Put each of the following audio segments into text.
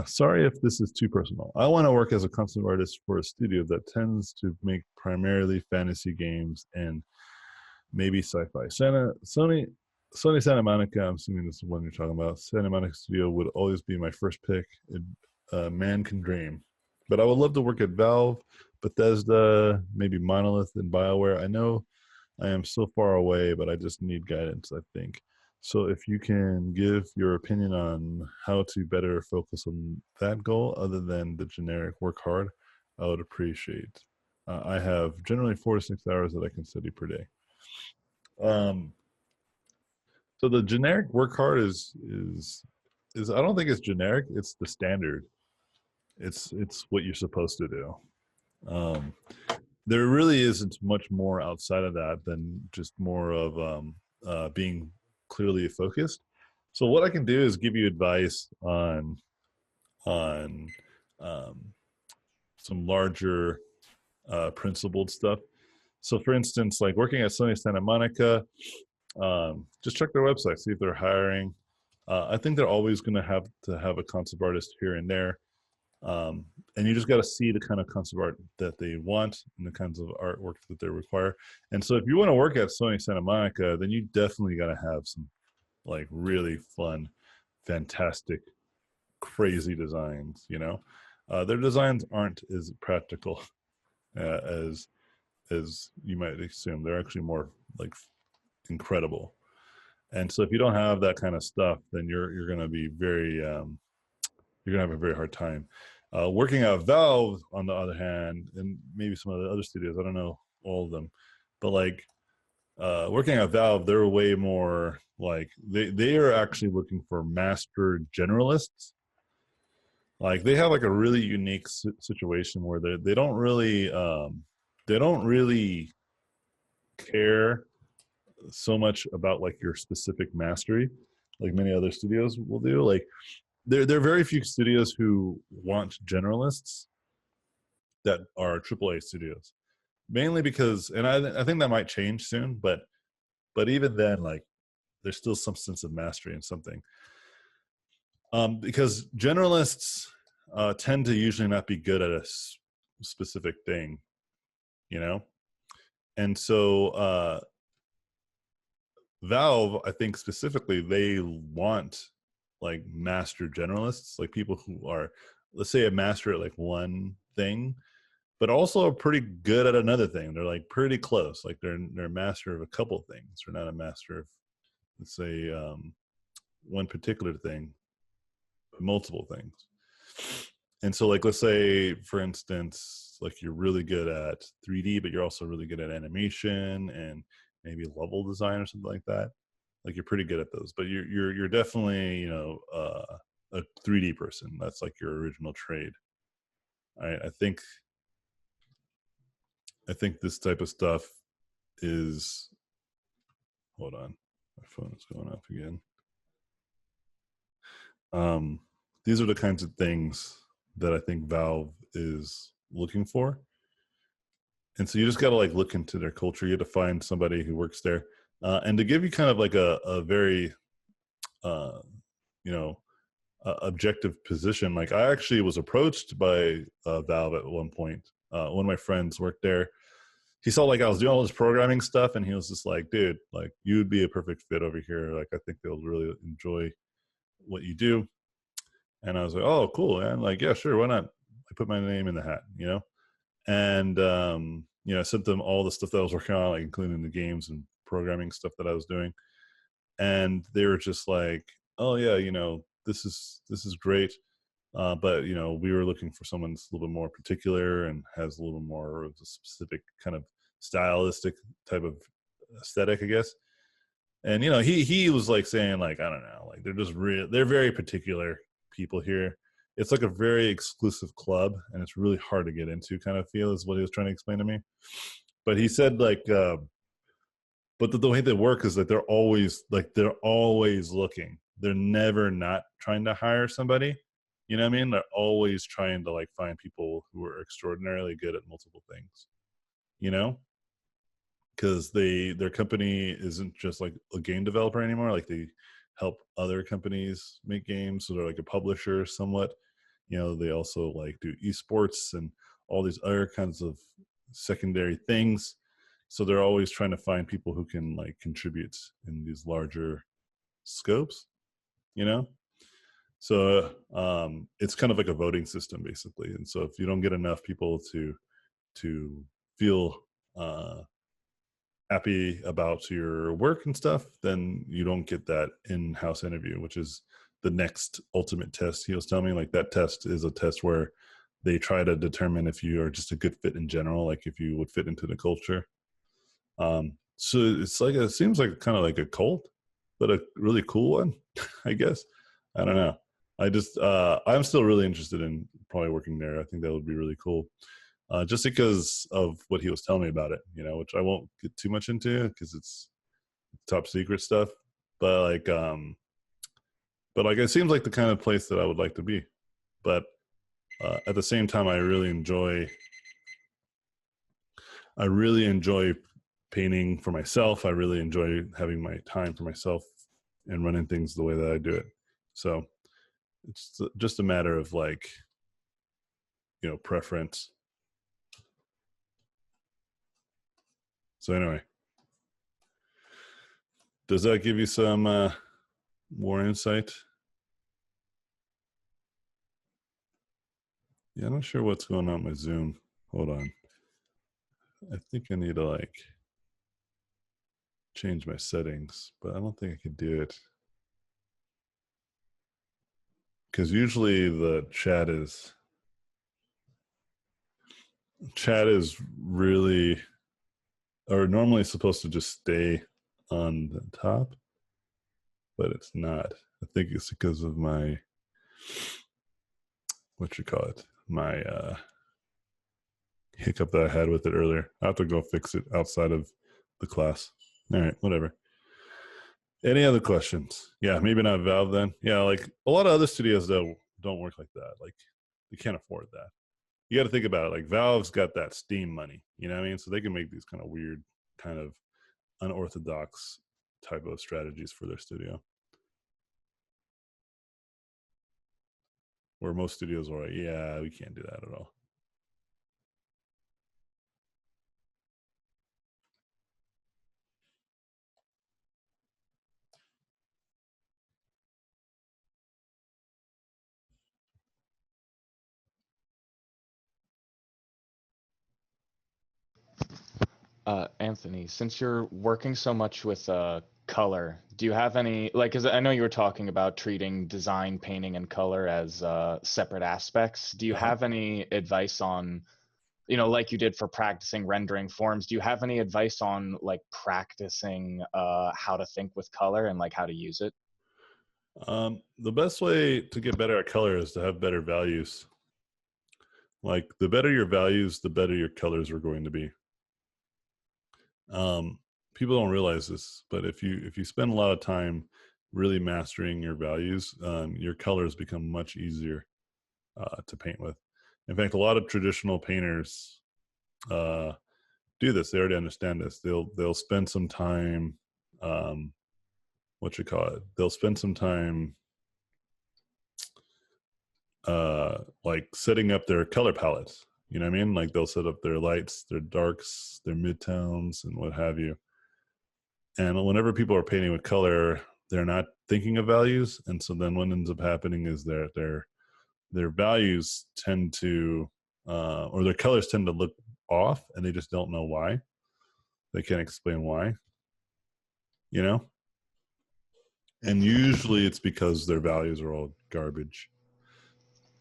Sorry if this is too personal. I want to work as a concept artist for a studio that tends to make primarily fantasy games and maybe sci-fi. Sony Santa Monica. I'm assuming this is the one you're talking about. Santa Monica Studio would always be my first pick. Man can dream, but I would love to work at Valve, Bethesda, maybe Monolith, and BioWare. I know I am so far away, but I just need guidance, I think. So if you can give your opinion on how to better focus on that goal other than the generic work hard, I would appreciate. I have generally 4 to 6 hours that I can study per day. Um, so the generic work hard is I don't think it's generic. It's the standard. It's what you're supposed to do. Um, there really isn't much more outside of that than just more of being clearly focused. So what I can do is give you advice on um, some larger principled stuff. So for instance, like working at Sony Santa Monica, just check their website, see if they're hiring. I think they're always going to have a concept artist here and there. And you just got to see the kind of concept art that they want and the kinds of artwork that they require. And so if you want to work at Sony Santa Monica, then you definitely got to have some like really fun, fantastic, crazy designs. Their designs aren't as practical uh, as as you might assume. They're actually more like incredible. And so if you don't have that kind of stuff, then you're going to be very you're gonna have a very hard time. Working at Valve, on the other hand, and maybe some of the other studios, I don't know all of them, but like working at Valve, they're way more like they are actually looking for master generalists. Like they have like a really unique situation where they don't really care so much about like your specific mastery, like many other studios will do. Like there are very few studios who want generalists that are AAA studios. Mainly because, and I think that might change soon, but even then, like there's still some sense of mastery in something. Because generalists tend to usually not be good at a specific thing, you know, and so Valve, I think specifically, they want like master generalists, like people who are, let's say, a master at like one thing, but also are pretty good at another thing. They're like pretty close. Like they're a master of a couple of things. They're not a master of, let's say, one particular thing, but multiple things. And so, like, let's say, for instance, like you're really good at 3D, but you're also really good at animation and maybe level design or something like that. Like you're pretty good at those, but you're definitely a 3D person. That's like your original trade. I think this type of stuff is. Hold on, my phone is going off again. Um, these are the kinds of things that I think Valve is looking for, and so you just got to like look into their culture. You have to find somebody who works there, and to give you kind of like a very, uh, you know, objective position. Like I actually was approached by Valve at one point. One of my friends worked there. He saw like I was doing all this programming stuff, and he was just like, "Dude, like you would be a perfect fit over here. Like I think they'll really enjoy what you do." And I was like, "Oh, cool, man! Like, yeah, sure, why not?" I put my name in the hat, and I sent them all the stuff that I was working on, like including the games and programming stuff that I was doing, and they were just like, "Oh yeah, this is great." But we were looking for someone that's a little bit more particular and has a little more of a specific kind of stylistic type of aesthetic, I guess. And he was like saying like I don't know, like they're very particular people here. It's like a very exclusive club, and it's really hard to get into. Kind of feel is what he was trying to explain to me. But he said like, but the way they work is that they're always looking. They're never not trying to hire somebody. You know what I mean? They're always trying to like find people who are extraordinarily good at multiple things. You know, because their company isn't just like a game developer anymore. Like help other companies make games. So they're like a publisher somewhat. They also like do esports and all these other kinds of secondary things. So they're always trying to find people who can like contribute in these larger scopes, you know? So it's kind of like a voting system basically. And so if you don't get enough people to feel happy about your work and stuff, then you don't get that in-house interview, which is the next ultimate test. He was telling me like that test is a test where they try to determine if you are just a good fit in general, like if you would fit into the culture. So it's like, it seems like kind of like a cult, but a really cool one, I guess. I don't know. I'm still really interested in probably working there. I think that would be really cool. Just because of what he was telling me about it, which I won't get too much into because it's top secret stuff. But like it seems like the kind of place that I would like to be. But at the same time, I really enjoy painting for myself. I really enjoy having my time for myself and running things the way that I do it. So it's just a matter of like, preference. So anyway, does that give you some more insight? Yeah, I'm not sure what's going on with Zoom. Hold on. I think I need to like change my settings, but I don't think I can do it. Because usually the chat is really, or normally supposed to just stay on the top, but it's not. I think it's because of my, my hiccup that I had with it earlier. I have to go fix it outside of the class. All right, whatever. Any other questions? Yeah, maybe not Valve then. Yeah, like a lot of other studios though don't work like that. Like you can't afford that. You got to think about it. Like Valve's got that Steam money, you know what I mean? So they can make these kind of weird, kind of unorthodox type of strategies for their studio. Where most studios are like, yeah, we can't do that at all. Anthony, since you're working so much with color, do you have any, like, because I know you were talking about treating design, painting, and color as separate aspects. Do you have any advice on, like you did for practicing rendering forms, do you have any advice on like practicing how to think with color and like how to use it? The best way to get better at color is to have better values. Like the better your values, the better your colors are going to be. People don't realize this, but if you spend a lot of time really mastering your values, your colors become much easier to paint with. In fact, a lot of traditional painters do this. They already understand this. They'll spend some time, They'll spend some time like setting up their color palettes. You know what I mean? Like they'll set up their lights, their darks, their midtones, and what have you. And whenever people are painting with color, they're not thinking of values, and so then what ends up happening is their values tend to, or their colors tend to look off, and they just don't know why. They can't explain why. And usually it's because their values are all garbage.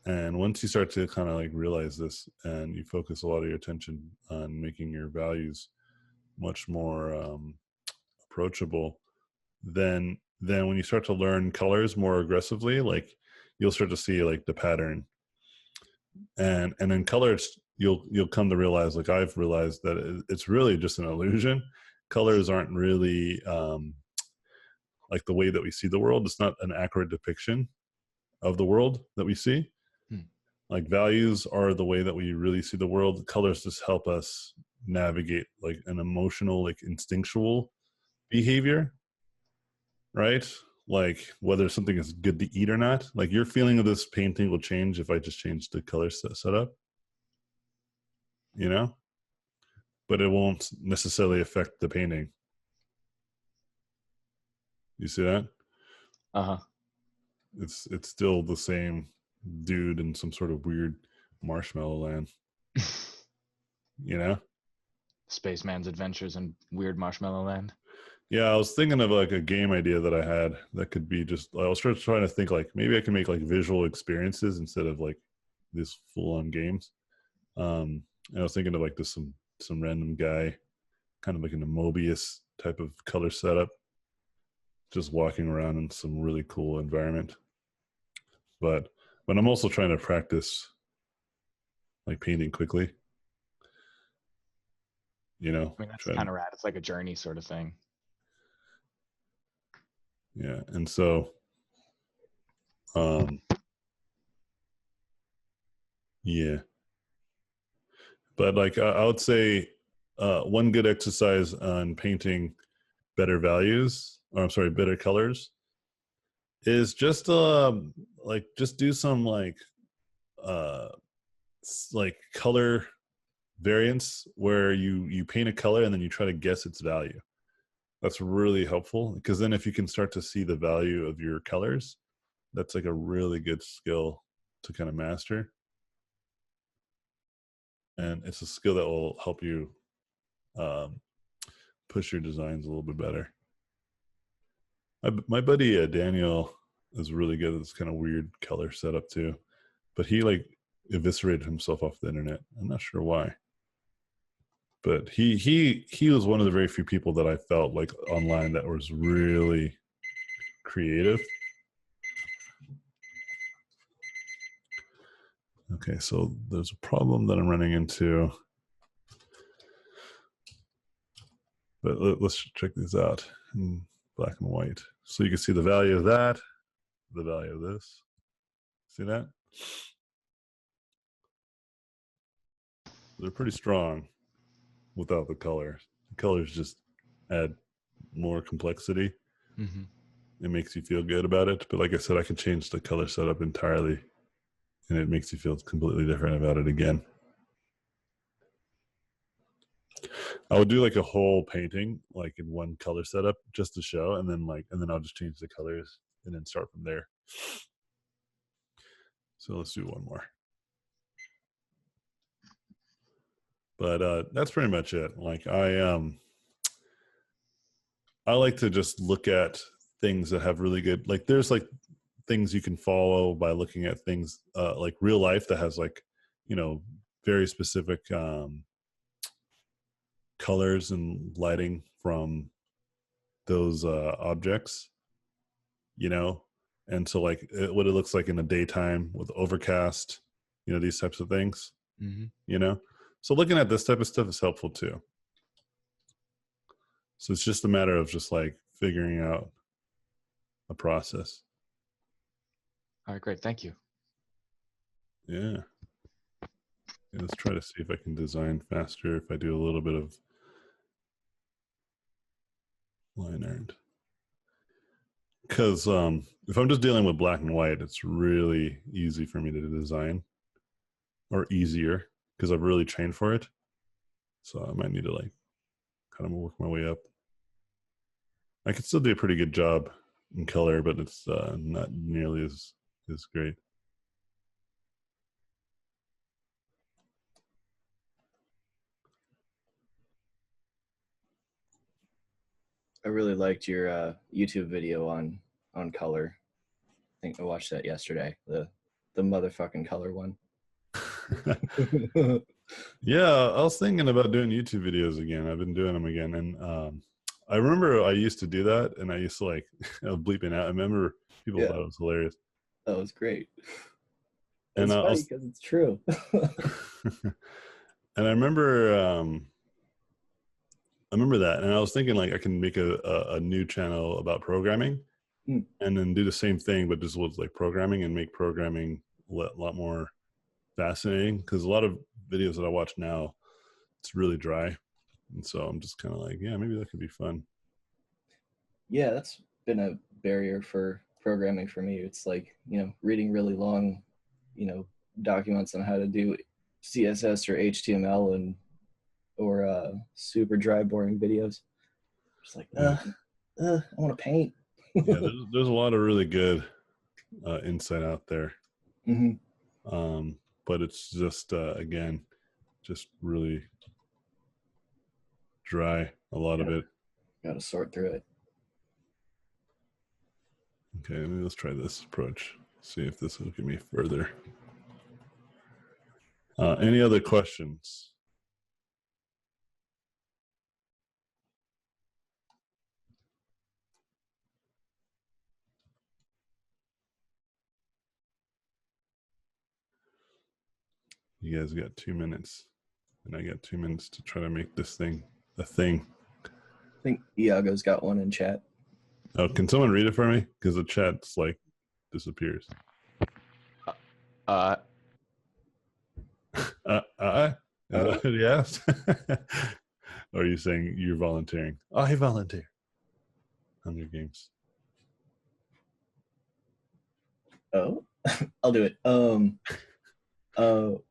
And once you start to kind of like realize this, and you focus a lot of your attention on making your values much more approachable, then when you start to learn colors more aggressively, like you'll start to see like the pattern, and then colors you'll come to realize, like I've realized, that it's really just an illusion. Colors aren't really like the way that we see the world. It's not an accurate depiction of the world that we see. Like values are the way that we really see the world. Colors just help us navigate like an emotional, like instinctual behavior, right? like whether something is good to eat or not. Like your feeling of this painting will change if I just change the color setup, you know, but it won't necessarily affect the painting. You see that? Uh-huh. It's still the same dude in some sort of weird marshmallow land, you know? Spaceman's Adventures in Weird Marshmallow Land. Yeah, I was thinking of like a game idea that I had that could be just. I was trying to think like maybe I can make like visual experiences instead of like these full-on games. And I was thinking of like just some random guy, kind of like in a Mobius type of color setup, just walking around in some really cool environment. But I'm also trying to practice like painting quickly. You know, I mean, that's trying kind of rad. It's like a journey sort of thing. yeah, and so um yeah, but like I would say one good exercise on painting better values, or I'm sorry, better colors, is just like just do some uh like color variants where you paint a color and then you try to guess its value. That's really helpful because then if you can start to see the value of your colors, that's like a really good skill to kind of master, and it's a skill that will help you um, push your designs a little bit better. My buddy Daniel is really good at this kind of weird color setup too, but he like eviscerated himself off the internet. I'm not sure why, but he was one of the very few people that I felt like online that was really creative. Okay, so there's a problem that I'm running into, but let's check these out in black and white. So you can see the value of that, the value of this. See that? They're pretty strong without the color. The colors just add more complexity. Mm-hmm. It makes you feel good about it. But like I said, I can change the color setup entirely and it makes you feel completely different about it again. I would do like a whole painting, like in one color setup just to show, and then I'll just change the colors and then start from there. So let's do one more. But that's pretty much it. Like I like to just look at things that have really good, like there's like things you can follow by looking at things like real life that has like, you know, very specific colors and lighting from those objects, you know, and so like what it looks like in the daytime with overcast, you know, these types of things, Mm-hmm. you know. So looking at this type of stuff is helpful too. So it's just a matter of just like figuring out a process. All right, great. Thank you. Yeah. Yeah, let's try to see if I can design faster if I do a little bit of line art. Because if I'm just dealing with black and white, it's really easy for me to design, or easier because I've really trained for it. So I might need to like kind of work my way up. I could still do a pretty good job in color, but it's not nearly as great. I really liked your YouTube video on color. I think I watched that yesterday. The motherfucking color one. Yeah, I was thinking about doing YouTube videos again. I've been doing them again, and I remember I used to do that, and I used to like I was bleeping out. I remember people thought it was hilarious. That was great. And It's funny because it's true. and I remember that, and I was thinking like I can make a new channel about programming, and then do the same thing, but just with like programming and make programming a lot more fascinating. Because a lot of videos that I watch now, it's really dry, and so I'm just kind of like, yeah, maybe that could be fun. Yeah, been a barrier for programming for me. It's like, reading really long, documents on how to do CSS or HTML or super dry, boring videos. Just like, Yeah. I want to paint. Yeah, there's a lot of really good insight out there. Mm-hmm. But it's just again, just really dry, a lot of it. Got to sort through it. Okay, let's try this approach. See if this will get me further. Any other questions? You guys got 2 minutes, and I got 2 minutes to try to make this thing a thing. I think Iago's got one in chat. Oh, can someone read it for me? Because the chat's like disappears. Yes. Or are you saying you're volunteering? I volunteer. Hunger Games. Oh, I'll do it.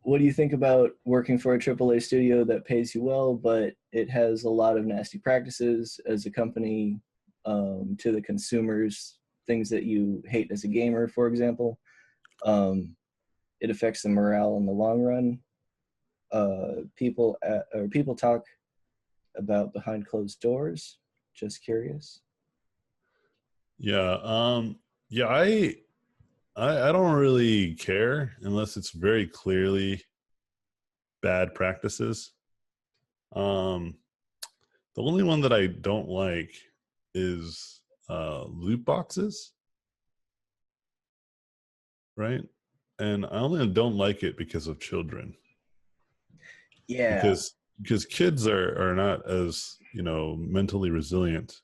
What do you think about working for a AAA studio that pays you well, but it has a lot of nasty practices as a company to the consumers, things that you hate as a gamer, for example? It affects the morale in the long run. People talk about behind closed doors. Just curious. Yeah. Yeah. I don't really care unless it's very clearly bad practices. The only one that I don't like is loot boxes, right? And I only don't like it because of children. Yeah. Because kids are not as mentally resilient,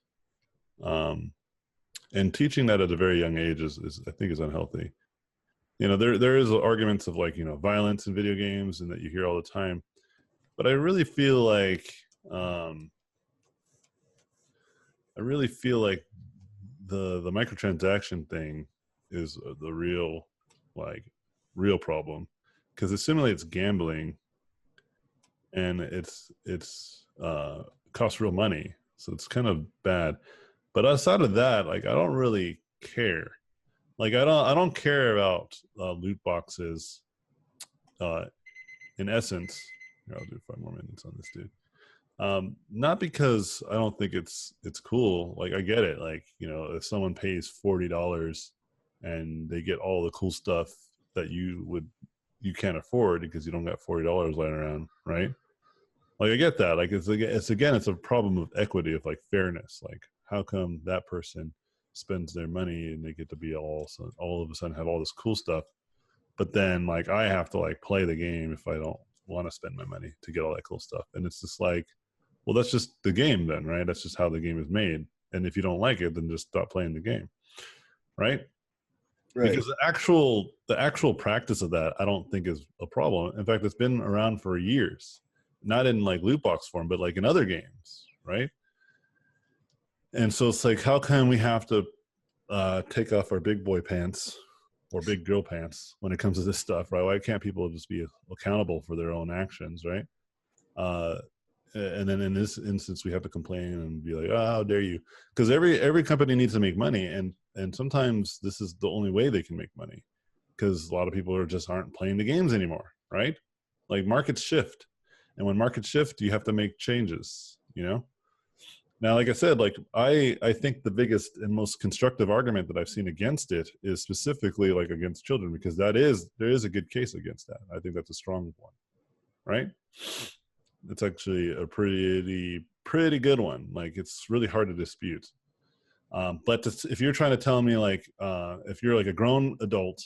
and teaching that at a very young age is I think is unhealthy. There is arguments of like violence in video games and that you hear all the time, but I really feel like the microtransaction thing is the real problem, because it simulates gambling, and it's costs real money, so it's kind of bad. But outside of that, like, I don't really care. Like, I don't care about loot boxes. In essence, here, I'll do 5 more minutes on this dude. Not because I don't think it's cool. Like, I get it. Like, if someone pays $40 and they get all the cool stuff that you can't afford because you don't got $40 lying around, right? Like, I get that. Like, it's a problem of equity, of like fairness. Like, how come that person spends their money and they get to be all of a sudden have all this cool stuff, but then like I have to like play the game if I don't want to spend my money to get all that cool stuff. And it's just like, well, that's just the game then, right? That's just how the game is made. And if you don't like it, then just stop playing the game, right? Right. Because the actual practice of that, I don't think is a problem. In fact, it's been around for years, not in like loot box form, but like in other games, right? And so it's like, how come we have to take off our big boy pants or big girl pants when it comes to this stuff, right? Why can't people just be accountable for their own actions, right? And then in this instance, we have to complain and be like, "Oh, how dare you?" Because every company needs to make money, and sometimes this is the only way they can make money, because a lot of people just aren't playing the games anymore, right? Like, markets shift, and when markets shift, you have to make changes, Now, like I said, like I think the biggest and most constructive argument that I've seen against it is specifically like against children, because there is a good case against that. I think that's a strong one, right? It's actually a pretty good one. Like, it's really hard to dispute. But if you're trying to tell me like if you're like a grown adult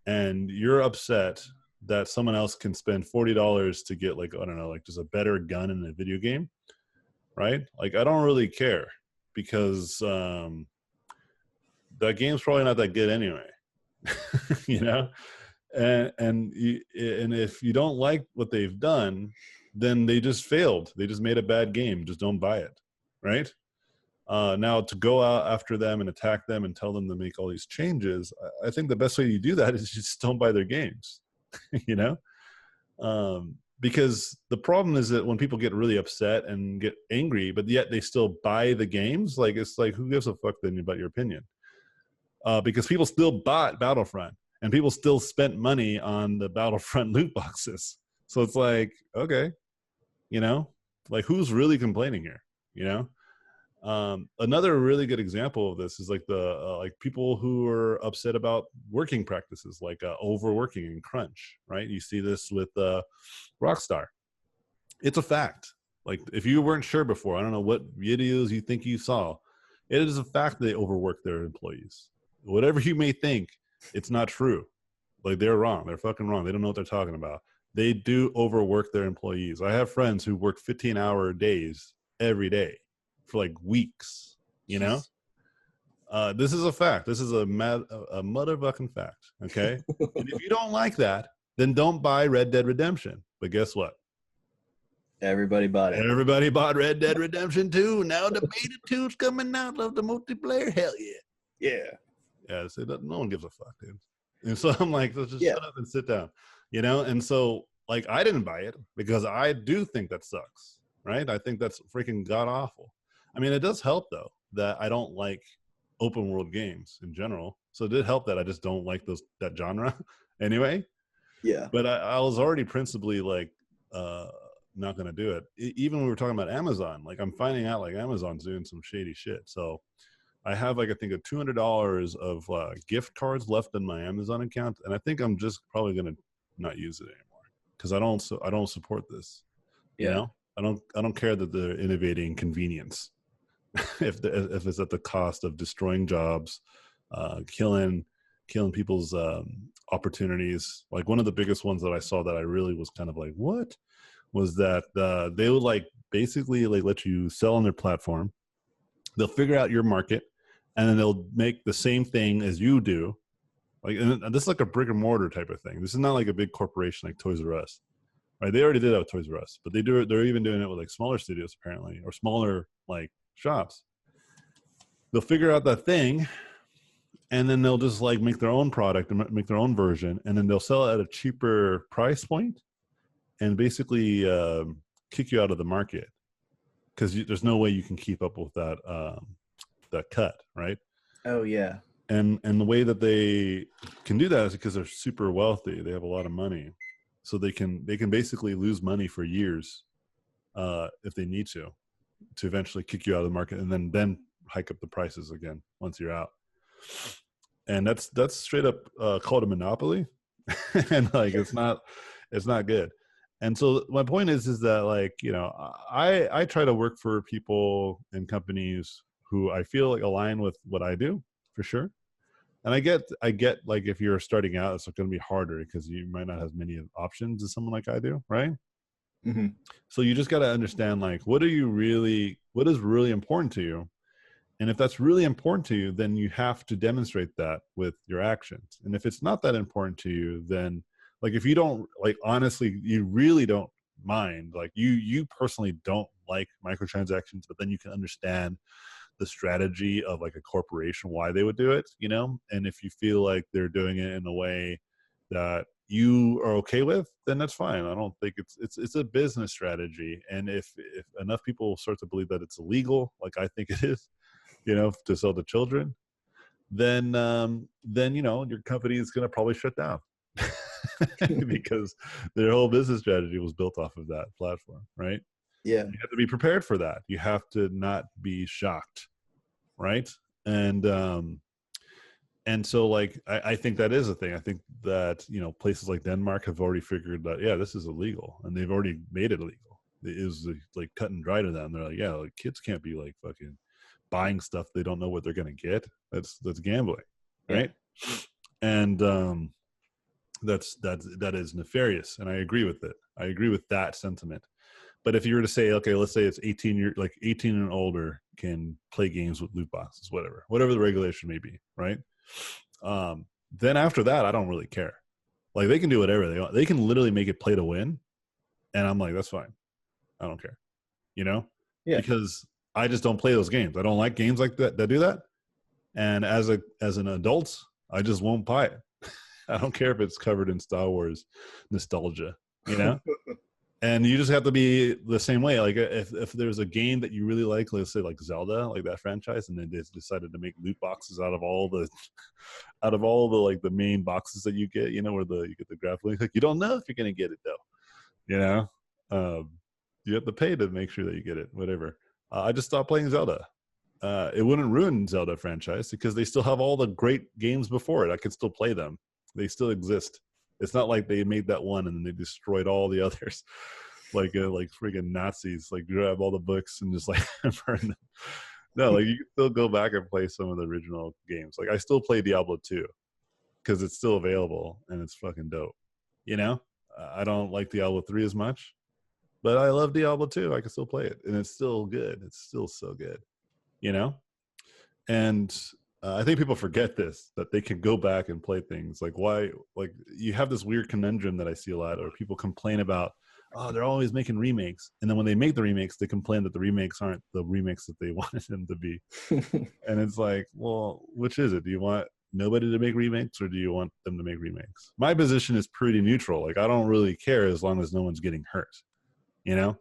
and you're upset that someone else can spend $40 to get like, I don't know, like just a better gun in a video game, right? Like, I don't really care, because that game's probably not that good anyway, and if you don't like what they've done, then they just failed. They just made a bad game. Just don't buy it, right? Now, to go out after them and attack them and tell them to make all these changes, I think the best way you do that is you just don't buy their games, you know? Because the problem is that when people get really upset and get angry, but yet they still buy the games, like, it's like, who gives a fuck then about your opinion? Because people still bought Battlefront and people still spent money on the Battlefront loot boxes. So it's like, okay, you know, like, who's really complaining here, you know? Another really good example of this is like like people who are upset about working practices, like overworking and crunch, right? You see this with Rockstar. It's a fact. Like, if you weren't sure before, I don't know what videos you think you saw, it is a fact that they overwork their employees. Whatever you may think, it's not true. Like, they're wrong. They're fucking wrong. They don't know what they're talking about. They do overwork their employees. I have friends who work 15-hour days every day for like weeks, you know? This is a fact. This is a motherfucking fact, okay? And if you don't like that, then don't buy Red Dead Redemption. But guess what? Everybody bought it. Everybody bought Red Dead Redemption 2. Now the beta 2's coming out of the multiplayer. Hell yeah. Yeah. Yeah, so no one gives a fuck, dude. And so I'm like, let's just shut up and sit down, you know? And so, like, I didn't buy it because I do think that sucks, right? I think that's freaking god-awful. I mean, it does help, though, that I don't like open world games in general. So it did help that I just don't like that genre anyway. Yeah. But I was already principally like not going to do it. Even when we were talking about Amazon, like, I'm finding out like Amazon's doing some shady shit. So I have like, I think, a $200 of gift cards left in my Amazon account, and I think I'm just probably going to not use it anymore because I don't support this. You know, I don't care that they're innovating convenience. if it's at the cost of destroying jobs, killing people's opportunities. Like, one of the biggest ones that I saw that I really was kind of like, what, was that they would like basically like let you sell on their platform. They'll figure out your market, and then they'll make the same thing as you do. Like, and this is like a brick and mortar type of thing. This is not like a big corporation like Toys R Us. Right? They already did that with Toys R Us, but they're even doing it with like smaller studios apparently, or smaller like shops. They'll figure out that thing, and then they'll just like make their own product and make their own version, and then they'll sell it at a cheaper price point, and basically kick you out of the market because there's no way you can keep up with that cut, right? Oh yeah. And the way that they can do that is because they're super wealthy. They have a lot of money, so they can basically lose money for years if they need to eventually kick you out of the market, and then hike up the prices again once you're out. And that's straight up called a monopoly, and like it's not good. And so my point is that, like, you know, I try to work for people and companies who I feel like align with what I do, for sure. And I get like, if you're starting out, it's going to be harder because you might not have many options as someone like I do, right? Mm-hmm. So you just got to understand, like, what is really important to you. And if that's really important to you, then you have to demonstrate that with your actions. And if it's not that important to you, then, like, if you don't, like, honestly, you really don't mind, like, you personally don't like microtransactions, but then you can understand the strategy of like a corporation, why they would do it, you know? And if you feel like they're doing it in a way that you are okay with, then that's fine. I don't think it's a business strategy. And if enough people start to believe that it's illegal, like I think it is, you know, to sell to children, then you know, your company is going to probably shut down because their whole business strategy was built off of that platform, right? Yeah. You have to be prepared for that. You have to not be shocked, right? And so, like, I think that is a thing. I think that, you know, places like Denmark have already figured that, yeah, this is illegal, and they've already made it illegal. It is like cut and dry to them. They're like, yeah, like, kids can't be like fucking buying stuff they don't know what they're gonna get. That's gambling, right? Yeah. And that is nefarious, and I agree with it. I agree with that sentiment. But if you were to say, okay, let's say it's 18 and older can play games with loot boxes, whatever the regulation may be, right? Then after that, I don't really care. Like, they can do whatever they want. They can literally make it play to win, and I'm like, that's fine. I don't care, you know? Yeah. Because I just don't play those games. I don't like games like that do that. And as an adult, I just won't buy it. I don't care if it's covered in Star Wars nostalgia, you know? And you just have to be the same way. Like if there's a game that you really like, let's say like Zelda, like that franchise, and then they decided to make loot boxes out of all the like the main boxes that you get, you know, where you get the graphic, like you don't know if you're gonna get it though, you know. You have to pay to make sure that you get it, whatever. I just stopped playing Zelda. It wouldn't ruin Zelda franchise because they still have all the great games before it. I could still play them. They still exist. It's not like they made that one and then they destroyed all the others, like freaking Nazis, like grab all the books and just like burn them. No, like you can still go back and play some of the original games. Like I still play Diablo 2 because it's still available and it's fucking dope. You know, I don't like Diablo 3 as much, but I love Diablo 2. I can still play it and it's still good. It's still so good, you know? And I think people forget this, that they can go back and play things. Like why, like you have this weird conundrum that I see a lot, or people complain about, oh, they're always making remakes. And then when they make the remakes, they complain that the remakes aren't the remakes that they wanted them to be. And it's like, well, which is it? Do you want nobody to make remakes or do you want them to make remakes? My position is pretty neutral. Like I don't really care as long as no one's getting hurt, you know?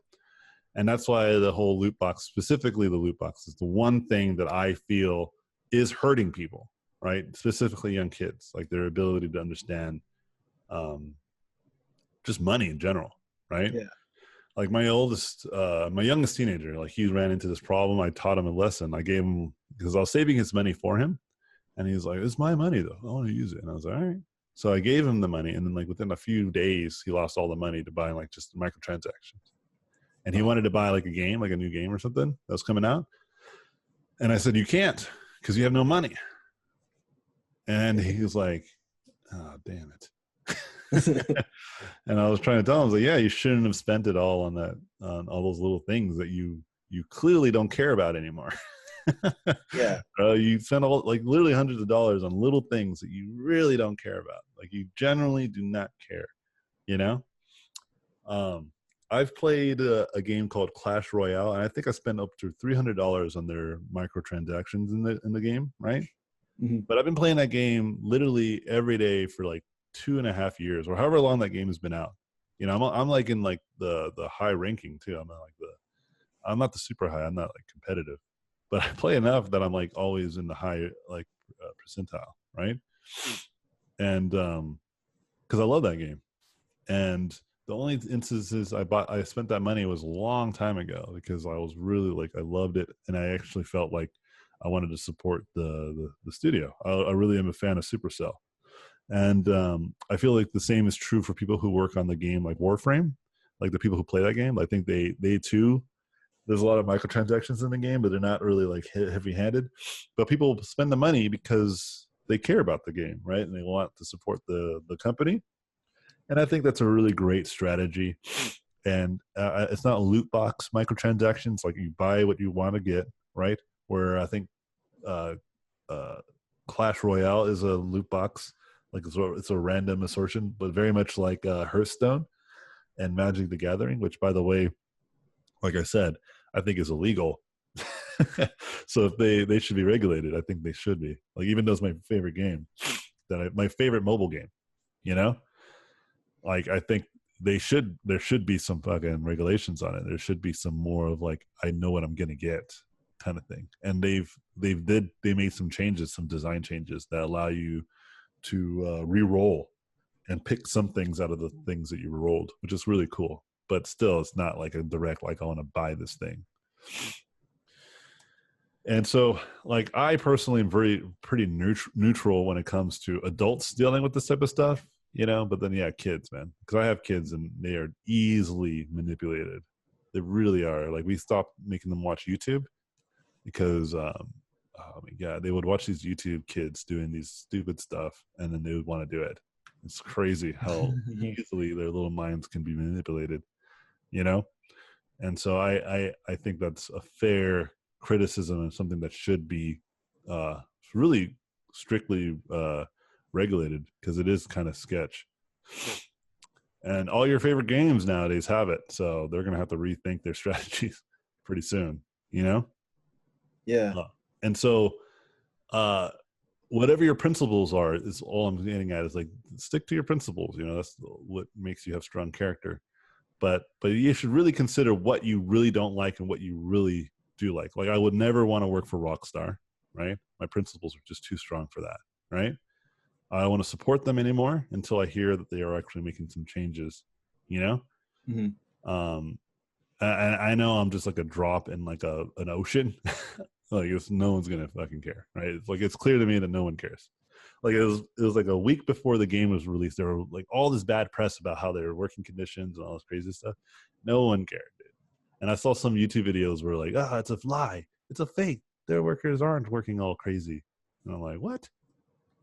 And that's why the whole loot box, specifically the loot box, is the one thing that I feel is hurting people, right? Specifically young kids, like their ability to understand just money in general, right? Yeah. Like my youngest teenager, like he ran into this problem. I taught him a lesson. I gave him, because I was saving his money for him. And he was like, it's my money though. I want to use it. And I was like, all right. So I gave him the money. And then like within a few days, he lost all the money to buying like just microtransactions. And he wanted to buy like a game, like a new game or something that was coming out. And I said, you can't because you have no money. And he was like, oh, damn it. And I was trying to tell him, I was like, yeah, you shouldn't have spent it all on that, on all those little things that you clearly don't care about anymore. Yeah. You spend all like literally hundreds of dollars on little things that you really don't care about. Like you generally do not care, you know? I've played a game called Clash Royale, and I think I spent up to $300 on their microtransactions in the game, right? Mm-hmm. But I've been playing that game literally every day for like 2.5 years, or however long that game has been out. You know, I'm like in like the high ranking too. I'm not the super high. I'm not like competitive, but I play enough that I'm like always in the high like percentile, right? And because I love that game, and the only instances I spent that money was a long time ago because I was really like, I loved it. And I actually felt like I wanted to support the studio. I really am a fan of Supercell. And I feel like the same is true for people who work on the game like Warframe, like the people who play that game. I think they too, there's a lot of microtransactions in the game, but they're not really like heavy handed. But people spend the money because they care about the game, right? And they want to support the company. And I think that's a really great strategy. And it's not loot box microtransactions. Like you buy what you want to get, right? Where I think Clash Royale is a loot box. Like it's a random assortment, but very much like Hearthstone and Magic the Gathering, which, by the way, like I said, I think is illegal. So if they should be regulated, I think they should be. Like even though it's my favorite game, my favorite mobile game, you know? Like I think there should be some fucking regulations on it. There should be some more of like, I know what I'm gonna get kind of thing. And they made some changes, some design changes that allow you to re-roll and pick some things out of the things that you rolled, which is really cool. But still, it's not like a direct like I want to buy this thing. And so, like, I personally am pretty neutral when it comes to adults dealing with this type of stuff, you know. But then, yeah, kids, man, because I have kids and they are easily manipulated. They really are. Like, we stopped making them watch YouTube because, oh my god, they would watch these YouTube kids doing these stupid stuff, and then they would want to do it. It's crazy how easily their little minds can be manipulated, you know. And so, I think that's a fair criticism and something that should be really strictly regulated because it is kind of sketch. And all your favorite games nowadays have it, so they're gonna have to rethink their strategies pretty soon, you know. Yeah. And so whatever your principles are is all I'm getting at, is like, stick to your principles. You know, that's what makes you have strong character. But you should really consider what you really don't like and what you really do like. Like, I would never want to work for Rockstar, right? My principles are just too strong for that, right? I don't want to support them anymore until I hear that they are actually making some changes, you know? Mm-hmm. I know I'm just like a drop in like an ocean. Like, no one's gonna fucking care, right? It's like, it's clear to me that no one cares. Like, it was like a week before the game was released, there were like all this bad press about how their working conditions and all this crazy stuff. No one cared, dude. And I saw some YouTube videos where like, it's a lie, it's a fake, their workers aren't working all crazy. And I'm like, what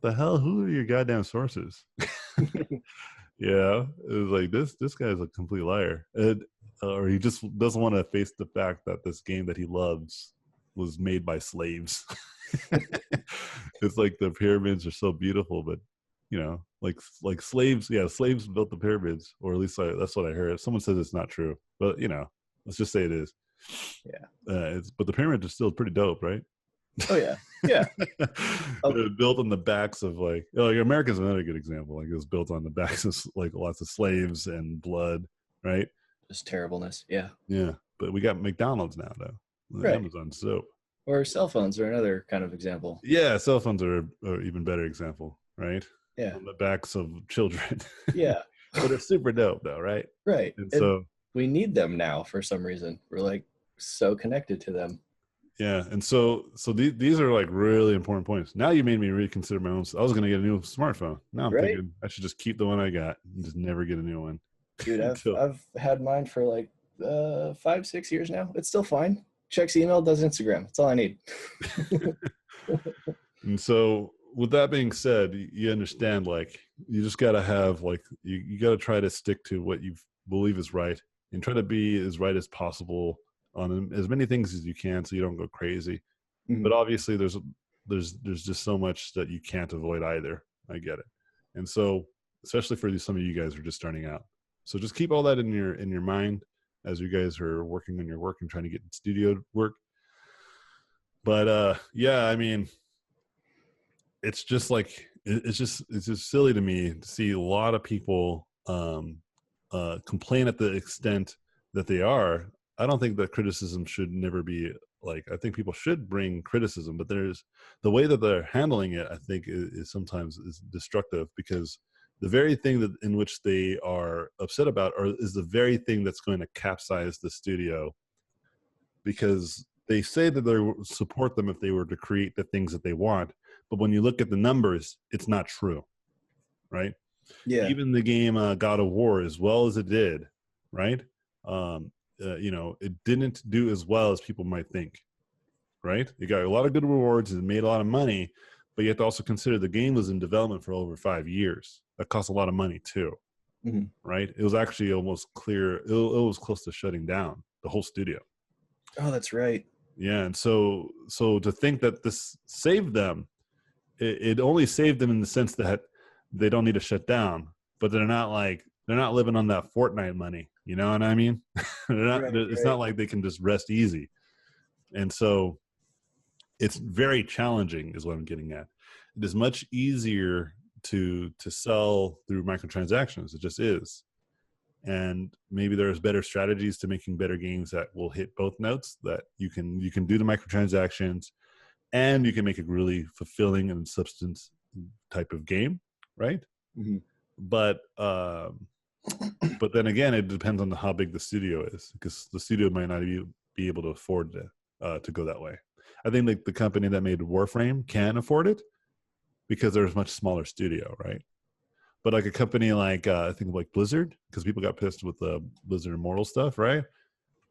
the hell? Who are your goddamn sources? Yeah, it was like, this guy's a complete liar. Or he just doesn't want to face the fact that this game that he loves was made by slaves. It's like the pyramids are so beautiful, but you know, like slaves, yeah, slaves built the pyramids, or at least that's what I heard. Someone says it's not true, but you know, let's just say it is. Yeah. But the pyramids are still pretty dope, right? Oh yeah. Yeah. They're built on the backs of like America's another good example. Like, it was built on the backs of like lots of slaves and blood, right? Just terribleness. Yeah. Yeah, but we got McDonald's now, though. Right. Amazon soap. Or cell phones are another kind of example. Yeah, cell phones are an even better example, right? Yeah. On the backs of children. Yeah. But they're super dope, though, right? Right. And And so we need them now for some reason. We're like so connected to them. yeah, and so these are like really important points. Now you made me reconsider my own. I was gonna get a new smartphone. Now I'm thinking I should just keep the one I got and just never get a new one. Dude, I've had mine for like 5-6 years now. It's still fine. Checks email, does Instagram. That's all I need. And so with that being said, you understand, like, you just got to have like, you got to try to stick to what you believe is right and try to be as right as possible on as many things as you can, so you don't go crazy. Mhm. But obviously there's just so much that you can't avoid either. I get it. And so, especially for some of you guys who are just starting out, so just keep all that in your mind as you guys are working on your work and trying to get studio work. But yeah, I mean, it's just like, it's just silly to me to see a lot of people complain at the extent that they are. I don't think that criticism should never be like, I think people should bring criticism, but there's the way that they're handling it, I think is sometimes is destructive, because the very thing that in which they are upset about is the very thing that's going to capsize the studio, because they say that they support them if they were to create the things that they want, but when you look at the numbers, it's not true, right? Yeah. Even the game God of War, as well as it did, right? You know, it didn't do as well as people might think, right? It got a lot of good rewards and made a lot of money, but you have to also consider the game was in development for over 5 years. That cost a lot of money too, Mhm. right? It was actually almost clear. It was close to shutting down the whole studio. Oh, that's right. Yeah, and so to think that this saved them, it only saved them in the sense that they don't need to shut down, but they're not living on that Fortnite money. You know what I mean? It's not like they can just rest easy. And so it's very challenging is what I'm getting at. It is much easier to sell through microtransactions. It just is. And maybe there's better strategies to making better games that will hit both notes, that you can do the microtransactions and you can make a really fulfilling and substance type of game, right? Mm-hmm. But then again, it depends on how big the studio is, because the studio might not be able to afford to go that way. I think like the company that made Warframe can afford it because they're a much smaller studio, right? But like a company like I think like Blizzard, because people got pissed with the Blizzard Immortal stuff, right?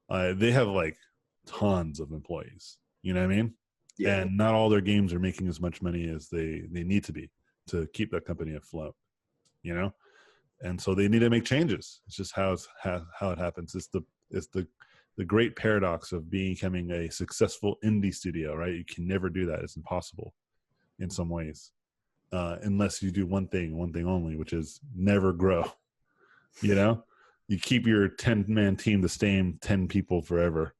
They have like tons of employees. You know what I mean? Yeah. And not all their games are making as much money as they need to be to keep that company afloat. You know, and so they need to make changes. It's just how it happens. It's the great paradox of becoming a successful indie studio, right? You can never do that. It's impossible in some ways, unless you do one thing only, which is never grow. You know, you keep your 10-man team the same 10 people forever,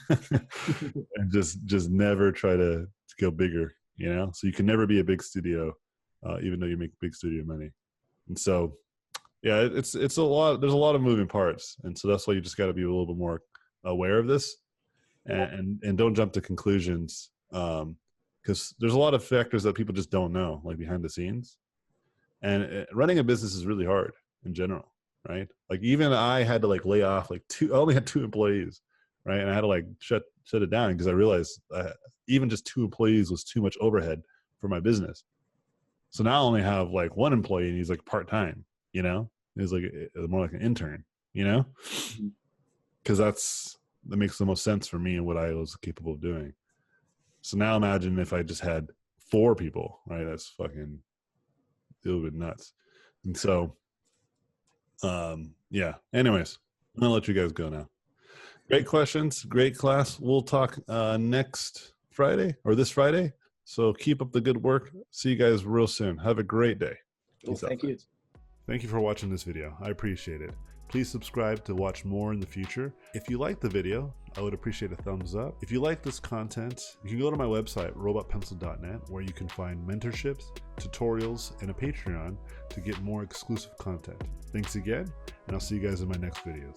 and just never try to go bigger. So you can never be a big studio, even though you make big studio money. And so, yeah, it's a lot. There's a lot of moving parts, and so that's why you just got to be a little bit more aware of this, and don't jump to conclusions, because there's a lot of factors that people just don't know, like behind the scenes. And running a business is really hard in general, right? Like even I had to like lay off I only had 2 employees, right? And I had to like shut it down because I realized even just 2 employees was too much overhead for my business. So now I only have like 1 employee, and he's like part-time, he's like more like an intern, because that makes the most sense for me and what I was capable of doing. So now imagine if I just had 4 people, right? That's fucking a little bit nuts. And so, yeah, anyways, I'm gonna let you guys go now. Great questions, great class. We'll talk next Friday or this Friday. So keep up the good work. See you guys real soon. Have a great day. Cool, thank you. Thank you for watching this video. I appreciate it. Please subscribe to watch more in the future. If you liked the video, I would appreciate a thumbs up. If you like this content, you can go to my website, robotpencil.net, where you can find mentorships, tutorials, and a Patreon to get more exclusive content. Thanks again, and I'll see you guys in my next videos.